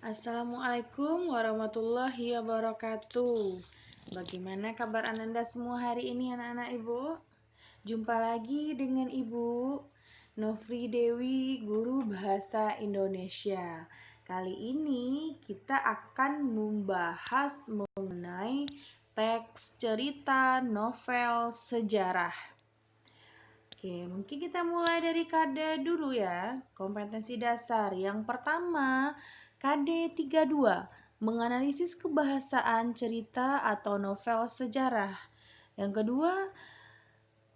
Assalamualaikum warahmatullahi wabarakatuh. Bagaimana kabar Ananda semua hari ini anak-anak Ibu? Jumpa lagi dengan Ibu Nofri Dewi, guru bahasa Indonesia. Kali ini kita akan membahas mengenai teks cerita novel sejarah. Oke, mungkin kita mulai dari KD dulu ya, kompetensi dasar. Yang pertama, KD 32, menganalisis kebahasaan cerita atau novel sejarah. Yang kedua,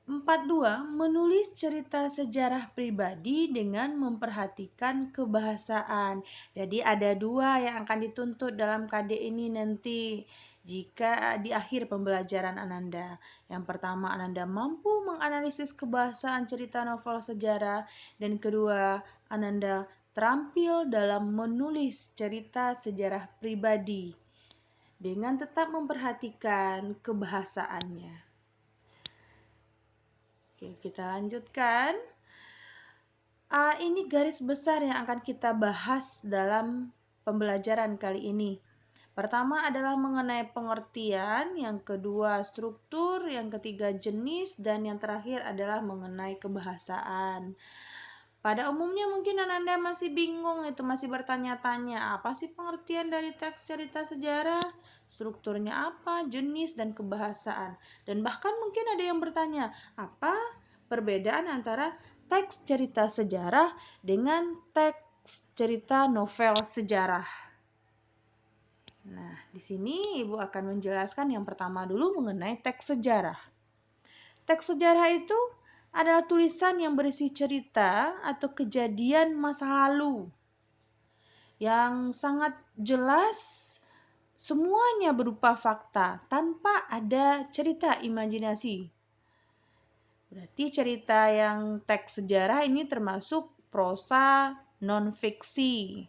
42, menulis cerita sejarah pribadi dengan memperhatikan kebahasaan. Jadi ada dua yang akan dituntut dalam KD ini nanti jika di akhir pembelajaran Ananda. Yang pertama, Ananda mampu menganalisis kebahasaan cerita novel sejarah, dan kedua, Ananda terampil dalam menulis cerita sejarah pribadi dengan tetap memperhatikan kebahasaannya. Oke, kita lanjutkan. Ini garis besar yang akan kita bahas dalam pembelajaran kali ini. Pertama adalah mengenai pengertian, yang kedua struktur, yang ketiga jenis, dan yang terakhir adalah mengenai kebahasaan. Pada umumnya mungkin Ananda masih bingung, masih bertanya-tanya, apa sih pengertian dari teks cerita sejarah? Strukturnya apa, jenis, dan kebahasaan. Dan bahkan mungkin ada yang bertanya, apa perbedaan antara teks cerita sejarah dengan teks cerita novel sejarah? Nah, di sini Ibu akan menjelaskan yang pertama dulu mengenai teks sejarah. Teks sejarah itu adalah tulisan yang berisi cerita atau kejadian masa lalu yang sangat jelas, semuanya berupa fakta tanpa ada cerita imajinasi. Berarti cerita yang teks sejarah ini termasuk prosa non-fiksi,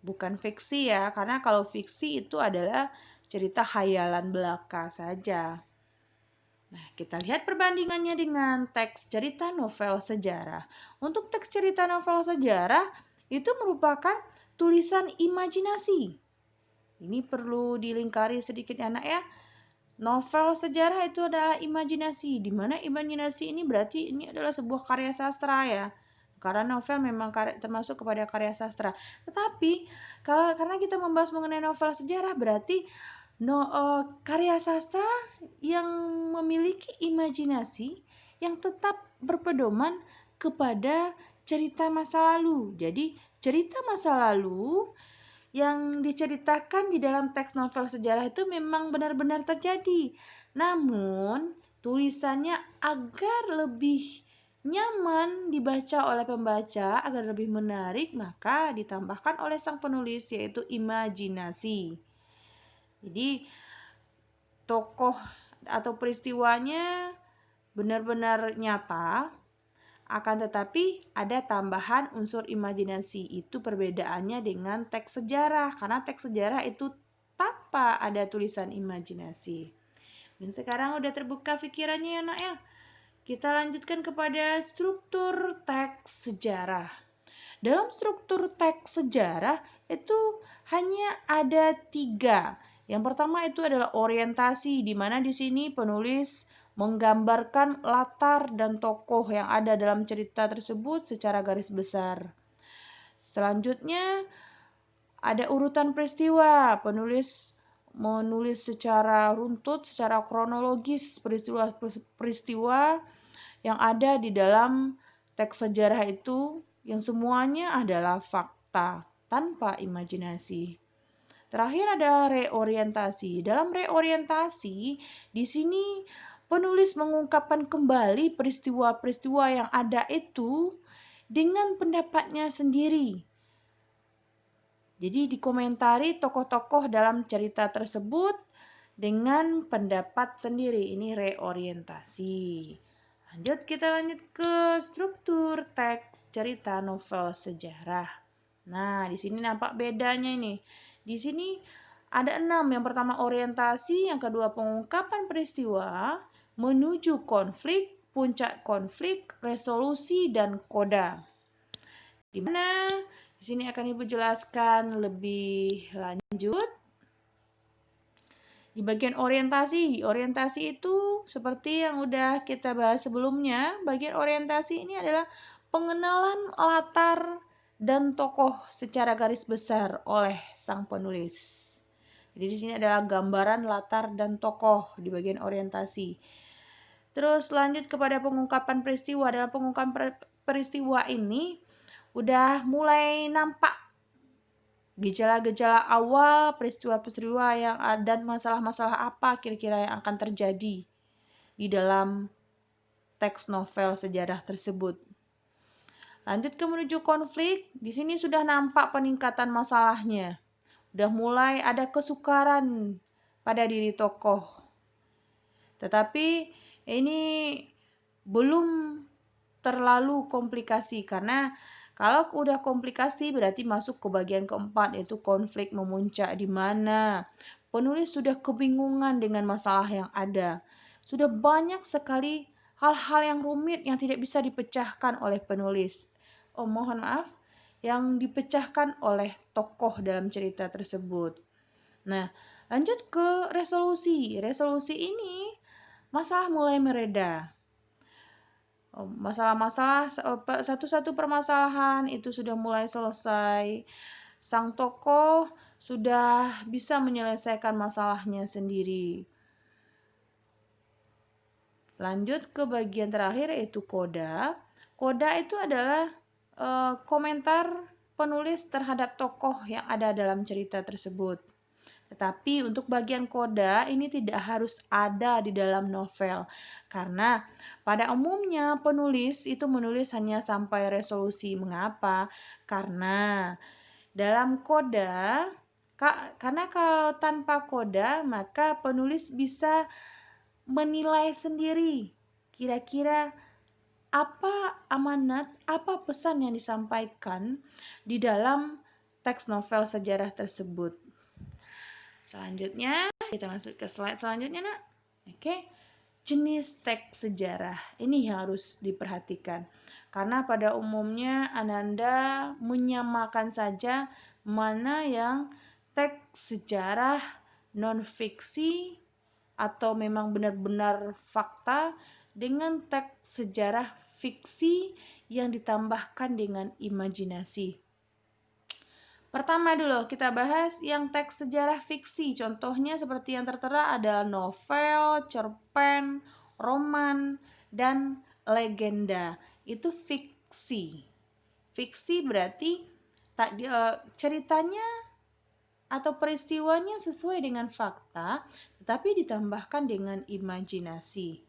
bukan fiksi ya, karena kalau fiksi itu adalah cerita khayalan belaka saja. Nah, kita lihat perbandingannya dengan teks cerita novel sejarah. Untuk teks cerita novel sejarah itu merupakan tulisan imajinasi. Ini perlu dilingkari sedikit ya anak ya. Novel sejarah itu adalah imajinasi, di mana imajinasi ini berarti ini adalah sebuah karya sastra ya. Karena novel memang termasuk kepada karya sastra. Tetapi karena kita membahas mengenai novel sejarah berarti karya sastra yang memiliki imajinasi yang tetap berpedoman kepada cerita masa lalu. Jadi cerita masa lalu yang diceritakan di dalam teks novel sejarah itu memang benar-benar terjadi. Namun tulisannya agar lebih nyaman dibaca oleh pembaca, agar lebih menarik, maka ditambahkan oleh sang penulis yaitu imajinasi. Jadi tokoh atau peristiwanya benar-benar nyata, akan tetapi ada tambahan unsur imajinasi. Itu perbedaannya dengan teks sejarah, karena teks sejarah itu tanpa ada tulisan imajinasi. Dan sekarang udah terbuka pikirannya ya nak ya. Kita lanjutkan kepada struktur teks sejarah. Dalam struktur teks sejarah itu hanya ada 3. Yang pertama itu adalah orientasi, di mana di sini penulis menggambarkan latar dan tokoh yang ada dalam cerita tersebut secara garis besar. Selanjutnya ada urutan peristiwa, penulis menulis secara runtut, secara kronologis peristiwa yang ada di dalam teks sejarah itu, yang semuanya adalah fakta tanpa imajinasi. Terakhir ada reorientasi. Dalam reorientasi, di sini penulis mengungkapkan kembali peristiwa-peristiwa yang ada itu dengan pendapatnya sendiri. Jadi dikomentari tokoh-tokoh dalam cerita tersebut dengan pendapat sendiri. Ini reorientasi. Kita lanjut ke struktur teks cerita novel sejarah. Nah, di sini nampak bedanya ini. Di sini ada 6. Yang pertama orientasi, yang kedua pengungkapan peristiwa, menuju konflik, puncak konflik, resolusi, dan koda. Di mana Di sini akan Ibu jelaskan lebih lanjut. Di bagian orientasi itu seperti yang udah kita bahas sebelumnya, bagian orientasi ini adalah pengenalan latar dan tokoh secara garis besar oleh sang penulis. Jadi di sini adalah gambaran latar dan tokoh di bagian orientasi. Terus lanjut kepada pengungkapan peristiwa. Dalam pengungkapan peristiwa ini udah mulai nampak gejala-gejala awal peristiwa-peristiwa yang ada dan masalah-masalah apa kira-kira yang akan terjadi di dalam teks novel sejarah tersebut. Lanjut ke menuju konflik, di sini sudah nampak peningkatan masalahnya. Udah mulai ada kesukaran pada diri tokoh. Tetapi ini belum terlalu komplikasi karena kalau udah komplikasi berarti masuk ke bagian keempat, yaitu konflik memuncak, di mana penulis sudah kebingungan dengan masalah yang ada. Sudah banyak sekali hal-hal yang rumit yang tidak bisa dipecahkan oleh penulis. Oh, mohon maaf, yang dipecahkan oleh tokoh dalam cerita tersebut. Nah, lanjut ke resolusi. Resolusi ini masalah mulai mereda. Masalah-masalah satu-satu permasalahan itu sudah mulai selesai. Sang tokoh sudah bisa menyelesaikan masalahnya sendiri. Lanjut ke bagian terakhir yaitu koda. Koda itu adalah komentar penulis terhadap tokoh yang ada dalam cerita tersebut. Tetapi untuk bagian koda ini tidak harus ada di dalam novel. Karena pada umumnya penulis itu menulis hanya sampai resolusi. Mengapa? Karena dalam koda, karena kalau tanpa koda maka penulis bisa menilai sendiri kira-kira apa amanat, apa pesan yang disampaikan di dalam teks novel sejarah tersebut. Selanjutnya, kita masuk ke slide selanjutnya, Nak. Oke. Jenis teks sejarah. Ini harus diperhatikan. Karena pada umumnya Ananda menyamakan saja mana yang teks sejarah non-fiksi atau memang benar-benar fakta dengan teks sejarah fiksi yang ditambahkan dengan imajinasi. Pertama dulu kita bahas yang teks sejarah fiksi. Contohnya seperti yang tertera ada novel, cerpen, roman, dan legenda. Itu fiksi. Fiksi berarti ceritanya atau peristiwanya sesuai dengan fakta, tetapi ditambahkan dengan imajinasi.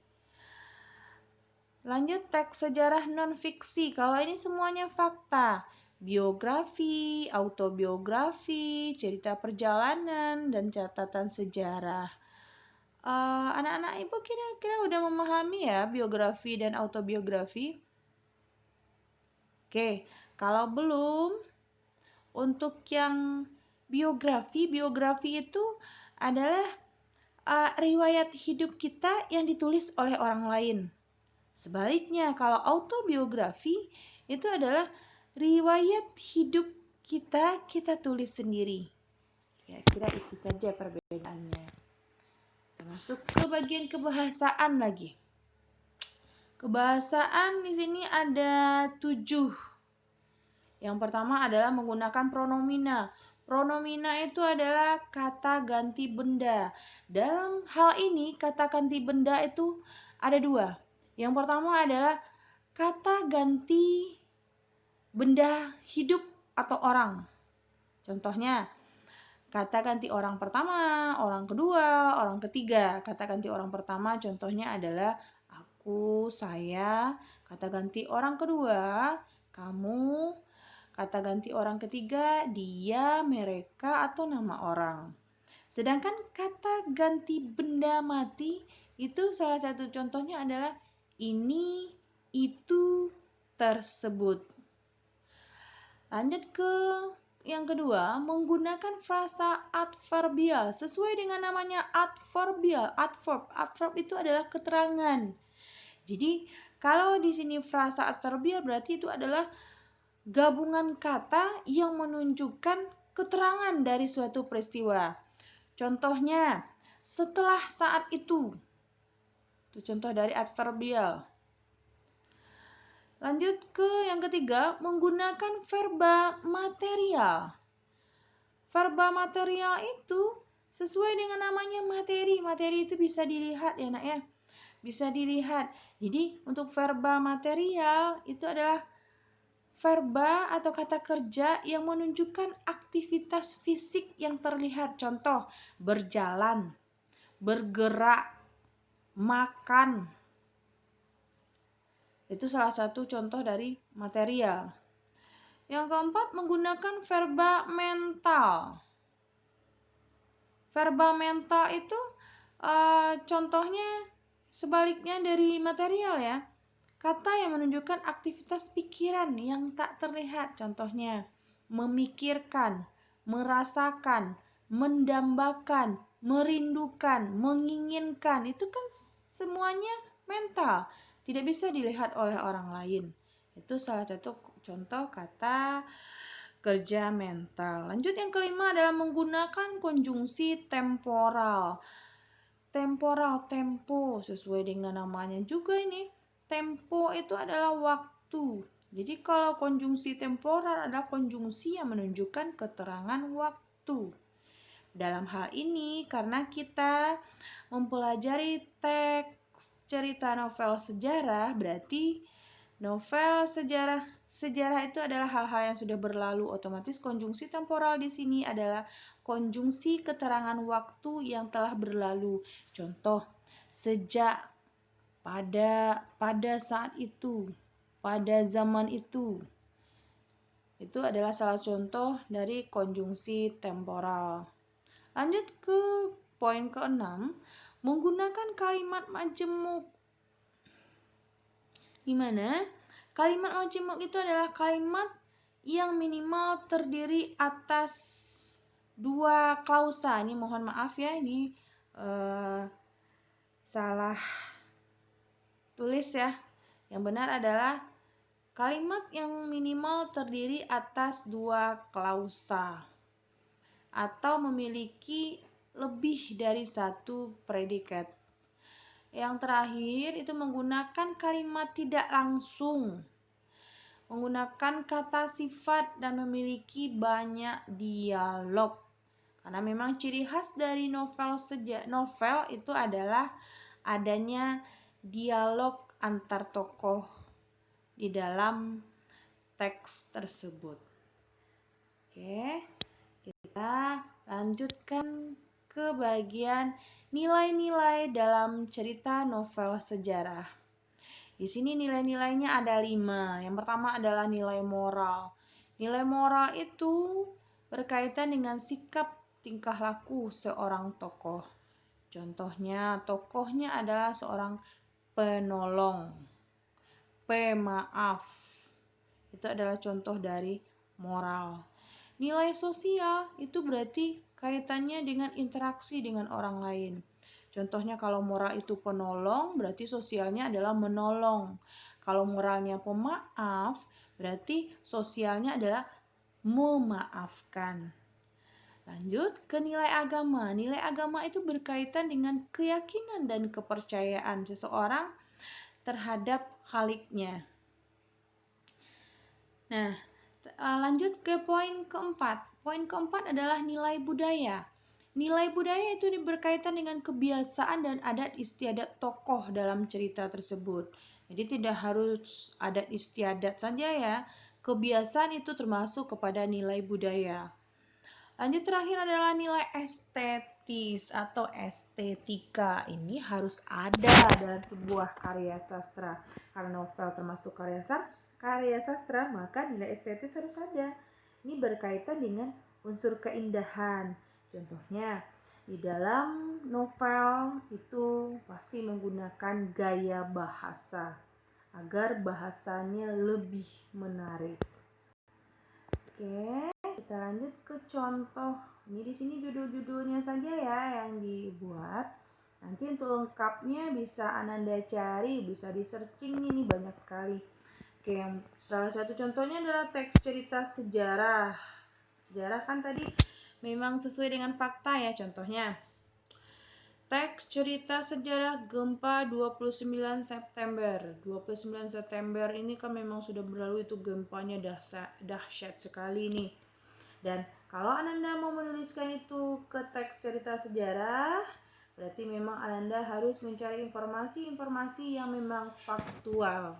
Lanjut teks sejarah non-fiksi. Kalau ini semuanya fakta. Biografi, autobiografi, cerita perjalanan, dan catatan sejarah. Anak-anak Ibu kira-kira udah memahami ya biografi dan autobiografi? Oke, kalau belum, untuk yang biografi itu adalah riwayat hidup kita yang ditulis oleh orang lain. Sebaliknya, kalau autobiografi itu adalah riwayat hidup kita tulis sendiri. Kira-kira itu saja perbedaannya. Masuk ke bagian kebahasaan lagi. Kebahasaan di sini ada 7. Yang pertama adalah menggunakan pronomina. Pronomina itu adalah kata ganti benda. Dalam hal ini, kata ganti benda itu ada 2. Yang pertama adalah kata ganti benda hidup atau orang. Contohnya, kata ganti orang pertama, orang kedua, orang ketiga. Kata ganti orang pertama contohnya adalah aku, saya. Kata ganti orang kedua, kamu. Kata ganti orang ketiga, dia, mereka, atau nama orang. Sedangkan kata ganti benda mati itu salah satu contohnya adalah ini, itu, tersebut. Lanjut ke yang kedua, menggunakan frasa adverbial. Sesuai dengan namanya adverbial, adverb itu adalah keterangan. Jadi, kalau di sini frasa adverbial berarti itu adalah gabungan kata yang menunjukkan keterangan dari suatu peristiwa. Contohnya, setelah saat itu. Itu contoh dari adverbial. Lanjut ke yang ketiga, menggunakan verba material. Verba material itu sesuai dengan namanya materi. Materi itu bisa dilihat ya nak ya. Bisa dilihat. Jadi untuk verba material itu adalah verba atau kata kerja yang menunjukkan aktivitas fisik yang terlihat. Contoh, berjalan, bergerak, makan. Itu salah satu contoh dari material. Yang keempat, menggunakan verba mental. Verba mental itu contohnya sebaliknya dari material ya. Kata yang menunjukkan aktivitas pikiran yang tak terlihat. Contohnya, memikirkan, merasakan, mendambakan, merindukan, menginginkan. Itu kan semuanya mental. Tidak bisa dilihat oleh orang lain. Itu salah satu contoh kata kerja mental. Lanjut yang kelima adalah menggunakan konjungsi temporal. Temporal, tempo, sesuai dengan namanya juga ini. Tempo itu adalah waktu. Jadi kalau konjungsi temporal adalah konjungsi yang menunjukkan keterangan waktu. Dalam hal ini, karena kita mempelajari teks cerita novel sejarah, berarti novel sejarah itu adalah hal-hal yang sudah berlalu. Otomatis konjungsi temporal di sini adalah konjungsi keterangan waktu yang telah berlalu. Contoh, sejak, pada saat itu, pada zaman itu. Itu adalah salah contoh dari konjungsi temporal. Lanjut ke poin ke-6, menggunakan kalimat majemuk. Di mana kalimat majemuk itu adalah kalimat yang minimal terdiri atas dua klausa. Ini mohon maaf ya, ini salah tulis ya. Yang benar adalah kalimat yang minimal terdiri atas dua klausa atau memiliki lebih dari satu predikat. Yang terakhir itu menggunakan kalimat tidak langsung, menggunakan kata sifat dan memiliki banyak dialog. Karena memang ciri khas dari novel itu adalah adanya dialog antar tokoh di dalam teks tersebut. Oke, kita lanjutkan ke bagian nilai-nilai dalam cerita novel sejarah. Di sini nilai-nilainya ada 5. Yang pertama adalah nilai moral. Nilai moral itu berkaitan dengan sikap tingkah laku seorang tokoh. Contohnya, tokohnya adalah seorang penolong, pemaaf. Itu adalah contoh dari moral. Nilai sosial itu berarti kaitannya dengan interaksi dengan orang lain. Contohnya kalau moral itu penolong, berarti sosialnya adalah menolong. Kalau moralnya pemaaf, berarti sosialnya adalah memaafkan. Lanjut ke nilai agama. Nilai agama itu berkaitan dengan keyakinan dan kepercayaan seseorang terhadap Khaliknya. Nah, lanjut ke poin keempat. Poin keempat adalah nilai budaya. Nilai budaya itu berkaitan dengan kebiasaan dan adat istiadat tokoh dalam cerita tersebut. Jadi tidak harus adat istiadat saja ya. Kebiasaan itu termasuk kepada nilai budaya. Lanjut terakhir adalah nilai estetis atau estetika. Ini harus ada dalam sebuah karya sastra. Karena novel termasuk karya sastra, maka nilai estetis harus ada. Ini berkaitan dengan unsur keindahan. Contohnya, di dalam novel itu pasti menggunakan gaya bahasa agar bahasanya lebih menarik. Oke, kita lanjut ke contoh. Ini di sini judul-judulnya saja ya yang dibuat. Nanti untuk lengkapnya bisa Ananda cari, bisa di searching ini banyak sekali. Oke, salah satu contohnya adalah teks cerita sejarah. Sejarah kan tadi memang sesuai dengan fakta ya, contohnya. Teks cerita sejarah gempa 29 September. 29 September ini kan memang sudah berlalu, itu gempanya dahsyat sekali nih. Dan kalau Ananda mau menuliskan itu ke teks cerita sejarah, berarti memang Ananda harus mencari informasi-informasi yang memang faktual.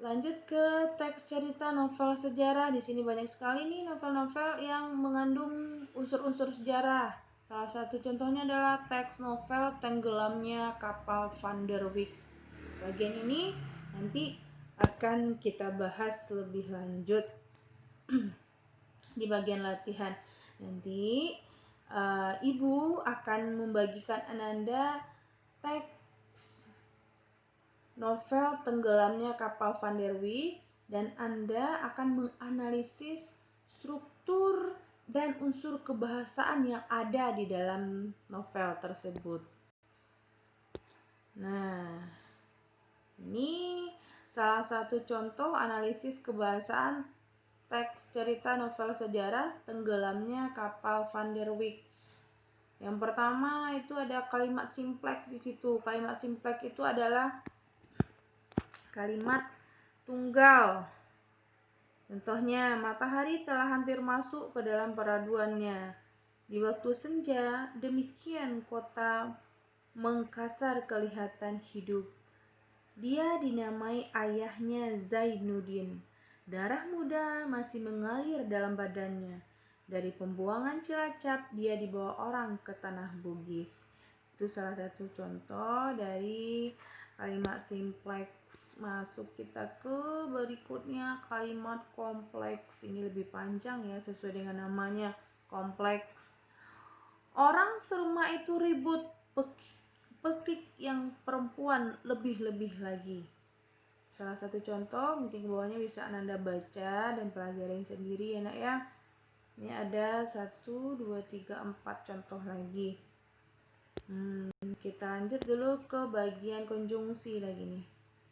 Lanjut ke teks cerita novel sejarah. Di sini banyak sekali nih novel-novel yang mengandung unsur-unsur sejarah. Salah satu contohnya adalah teks novel Tenggelamnya Kapal Van der Wijk. Bagian ini nanti akan kita bahas lebih lanjut di bagian latihan. Nanti Ibu akan membagikan Ananda teks novel Tenggelamnya Kapal Van der Wijk, dan Anda akan menganalisis struktur dan unsur kebahasaan yang ada di dalam novel tersebut. Nah, ini salah satu contoh analisis kebahasaan teks cerita novel sejarah Tenggelamnya Kapal Van der Wijk. Yang pertama itu ada kalimat simpleks di situ. Kalimat simpleks itu adalah kalimat tunggal. Contohnya, matahari telah hampir masuk ke dalam peraduannya. Di waktu senja, demikian kota Mengkasar kelihatan hidup. Dia dinamai ayahnya Zainuddin. Darah muda masih mengalir dalam badannya. Dari pembuangan Cilacap, dia dibawa orang ke tanah Bugis. Itu salah satu contoh dari kalimat simpleks. Masuk kita ke berikutnya, kalimat kompleks. Ini lebih panjang ya, sesuai dengan namanya, kompleks. Orang serumah itu ribut, pekik yang perempuan lebih-lebih lagi. Salah satu contoh, mungkin ke bawahnya bisa Ananda baca dan pelajarin sendiri ya nak ya. Ini ada 1, 2, 3, 4 contoh lagi. Kita lanjut dulu ke bagian konjungsi lagi nih.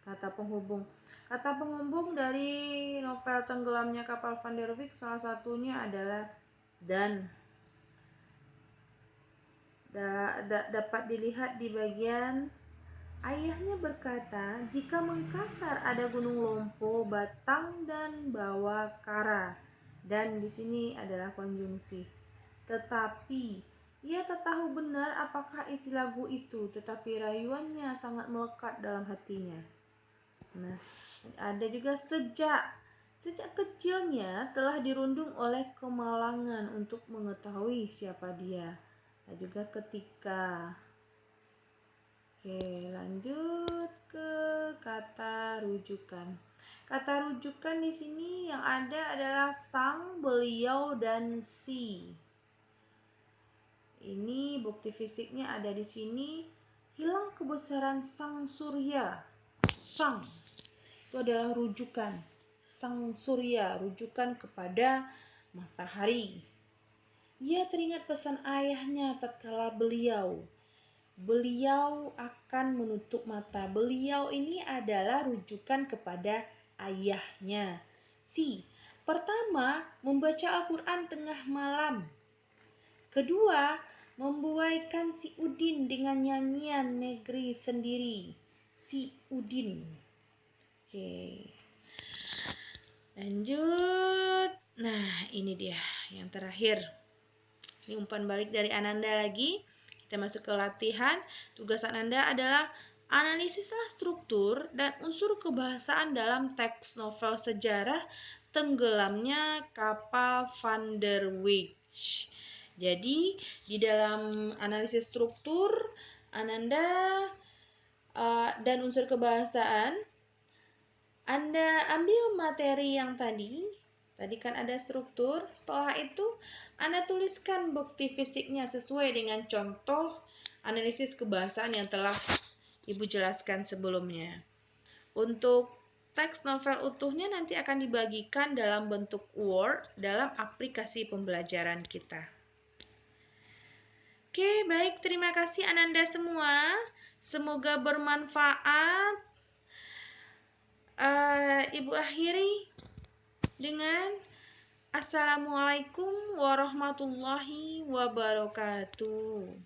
Kata penghubung. Kata penghubung dari novel Tenggelamnya Kapal Van der Wijk salah satunya adalah dan. Dapat dilihat di bagian ayahnya berkata, jika Mengkasar ada Gunung Lompo, Batang dan Bawakara. Dan di sini adalah konjungsi. Tetapi ia tak tahu benar apakah isi lagu itu, tetapi rayuannya sangat melekat dalam hatinya. Nah, ada juga sejak kecilnya telah dirundung oleh kemalangan untuk mengetahui siapa dia. Ada juga ketika. Oke, lanjut ke kata rujukan. Kata rujukan di sini yang ada adalah sang, beliau, dan si. Ini bukti fisiknya ada di sini. Hilang kebesaran sang surya. Sang itu adalah rujukan. Sang surya, rujukan kepada matahari. Ia teringat pesan ayahnya tatkala beliau akan menutup mata. Beliau ini adalah rujukan kepada ayahnya. Si, pertama, membaca Al-Quran tengah malam. Kedua, membuaikan si Udin dengan nyanyian negeri sendiri. Si Udin. Oke. Lanjut. Nah, ini dia yang terakhir. Ini umpan balik dari Ananda lagi. Kita masuk ke latihan. Tugas Ananda adalah analisislah struktur dan unsur kebahasaan dalam teks novel sejarah Tenggelamnya Kapal Van der Wijk. Jadi di dalam analisis struktur Ananda dan unsur kebahasaan, Anda ambil materi yang tadi kan ada struktur. Setelah itu Anda tuliskan bukti fisiknya sesuai dengan contoh analisis kebahasaan yang telah Ibu jelaskan sebelumnya. Untuk teks novel utuhnya nanti akan dibagikan dalam bentuk Word dalam aplikasi pembelajaran kita. Oke, baik. Terima kasih Ananda semua. Semoga bermanfaat. Ibu akhiri dengan Assalamualaikum warahmatullahi wabarakatuh.